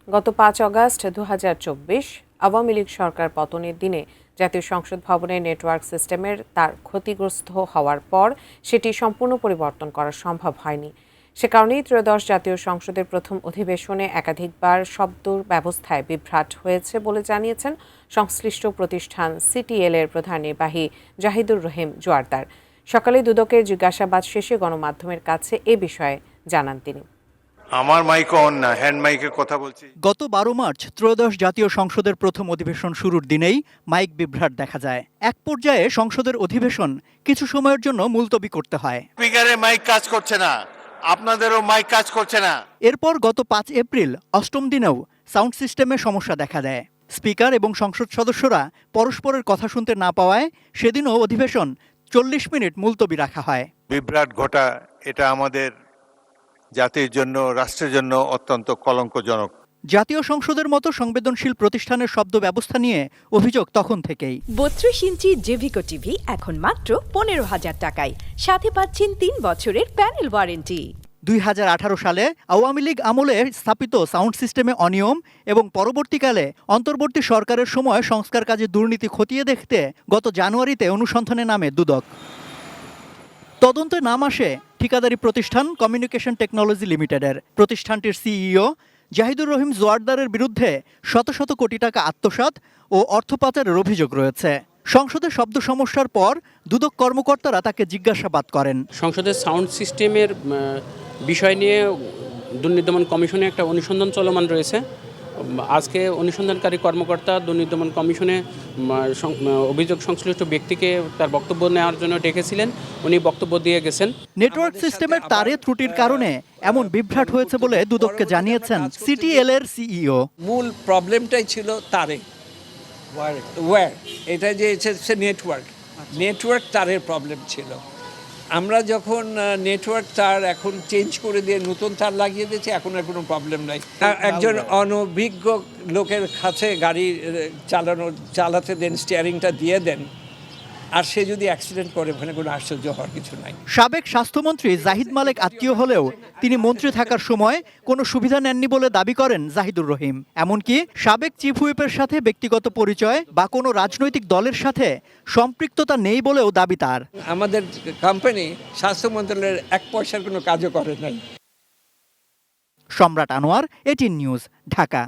গত ৫ অগাস্ট ২০২৪ আওয়ামী লীগ সরকার পতনের দিনে জাতীয় সংসদ ভবনের নেটওয়ার্ক সিস্টেমের তার ক্ষতিগ্রস্ত হওয়ার পর সেটি সম্পূর্ণ পরিবর্তন করা সম্ভব হয়নি। সে কারণেই ত্রয়োদশ জাতীয় সংসদের প্রথম অধিবেশনে একাধিকবার শব্দ ব্যবস্থায় বিভ্রাট হয়েছে বলে জানিয়েছেন সংশ্লিষ্ট প্রতিষ্ঠান সিটিএল এর প্রধান নির্বাহী জাহিদুর রহিম জোয়ারদার। সকালে দুদকের জিজ্ঞাসাবাদ শেষে গণমাধ্যমের কাছে এ বিষয়ে জানান তিনি। আমার মাইক অন না, হ্যান্ড মাইকের কথা বলছি। গত ১২ মার্চ ত্রয়োদশ জাতীয় সংসদের প্রথম অধিবেশন শুরুর দিনেই মাইক বিভ্রাট দেখা যায়। এক পর্যায়ে সংসদের অধিবেশন কিছু সময়ের জন্য মুলতবি করতে হয়। স্পিকারে মাইক কাজ করছে না, আপনাদেরও মাইক কাজ করছে না। এরপর গত ৫ এপ্রিল অষ্টম দিনেও সাউন্ড সিস্টেমে সমস্যা দেখা দেয়। স্পিকার এবং সংসদ সদস্যরা পরস্পরের কথা শুনতে না পাওয়ায় সেদিনও অধিবেশন ৪০ মিনিট মুলতবি রাখা হয়। বিভ্রাট ঘটা এটা আমাদের জাতির জন্য, রাষ্ট্রের জন্য অত্যন্ত কলঙ্কজনক। জাতীয় সংসদের মতো সংবেদনশীল প্রতিষ্ঠানের শব্দ ব্যবস্থা নিয়ে অভিযোগ তখন থেকেই। ৩২ ইঞ্চি জেভিকো টিভি এখন মাত্র ১৫,০০০ টাকায়, সাথে পাচ্ছেন ৩ বছরের প্যানেল ওয়ারেন্টি। ২০১৮ সালে আওয়ামী লীগ আমলে স্থাপিত সাউন্ড সিস্টেমে অনিয়ম এবং পরবর্তীকালে অন্তর্বর্তী সরকারের সময় সংস্কার কাজে দুর্নীতি খতিয়ে দেখতে গত জানুয়ারিতে অনুসন্ধানে নামে দুদক। তদন্তে নাম আসে ঠিকাদারি প্রতিষ্ঠান কমিউনিকেশন টেকনোলজি লিমিটেডের। প্রতিষ্ঠানটির সিইও জাহিদুর রহিম জোয়ারদারের বিরুদ্ধে শত শত কোটি টাকা আত্মসাৎ ও অর্থ পাচারের অভিযোগ রয়েছে। সংসদের শব্দ সমস্যার পর দুদক কর্মকর্তারা তাকে জিজ্ঞাসাবাদ করেন। সংসদের সাউন্ড সিস্টেমের বিষয় নিয়ে দুর্নীতি দমন কমিশনে একটা অনুসন্ধান চলমান রয়েছে। আজকে অনুসন্ধানকারী কর্মকর্তা দুর্নীতি দমন কমিশনে অভিযোগ সংশ্লিষ্ট ব্যক্তিকে তার বক্তব্য নেওয়ার জন্য ডেকেছিলেন। উনি বক্তব্য দিয়ে গেছেন। নেটওয়ার্ক সিস্টেমের তারে ত্রুটির কারণে এমন বিভ্রাট হয়েছে বলে দুদককে জানিয়েছেন সিটিএল এর সিইও। মূল প্রবলেমটাই ছিল তারে ওয়্যার, এটা যে নেটওয়ার্ক তারের প্রবলেম ছিল। আমরা যখন নেটওয়ার্ক তার এখন চেঞ্জ করে দিয়ে নতুন তার লাগিয়ে দিয়েছি, এখন আর কোনো প্রবলেম নাই। একজন অনভিজ্ঞ লোকের কাছে গাড়ি চালাতে দেন, স্টিয়ারিংটা দিয়ে দেন, আর সে যদি অ্যাক্সিডেন্ট করে ওখানে কোনো আশ্চর্য হওয়ার কিছু নাই। সাবেক স্বাস্থ্যমন্ত্রী জাহিদ মালেক আত্মীয় হলেও তিনি মন্ত্রী থাকার সময় কোনো সুবিধা নেননি বলে দাবি করেন জাহিদুর রহিম। এমনকি সাবেক চিফ হুইপের সাথে ব্যক্তিগত পরিচয় বা কোনো রাজনৈতিক দলের সাথে সম্পৃক্ততা নেই বলেও দাবি তার। আমাদের কোম্পানি স্বাস্থ্য মন্ত্রণালয়ের ১ পয়সার কোনো কাজও করে নাই। সম্রাট আনোয়ার, এটিএন নিউজ, ঢাকা।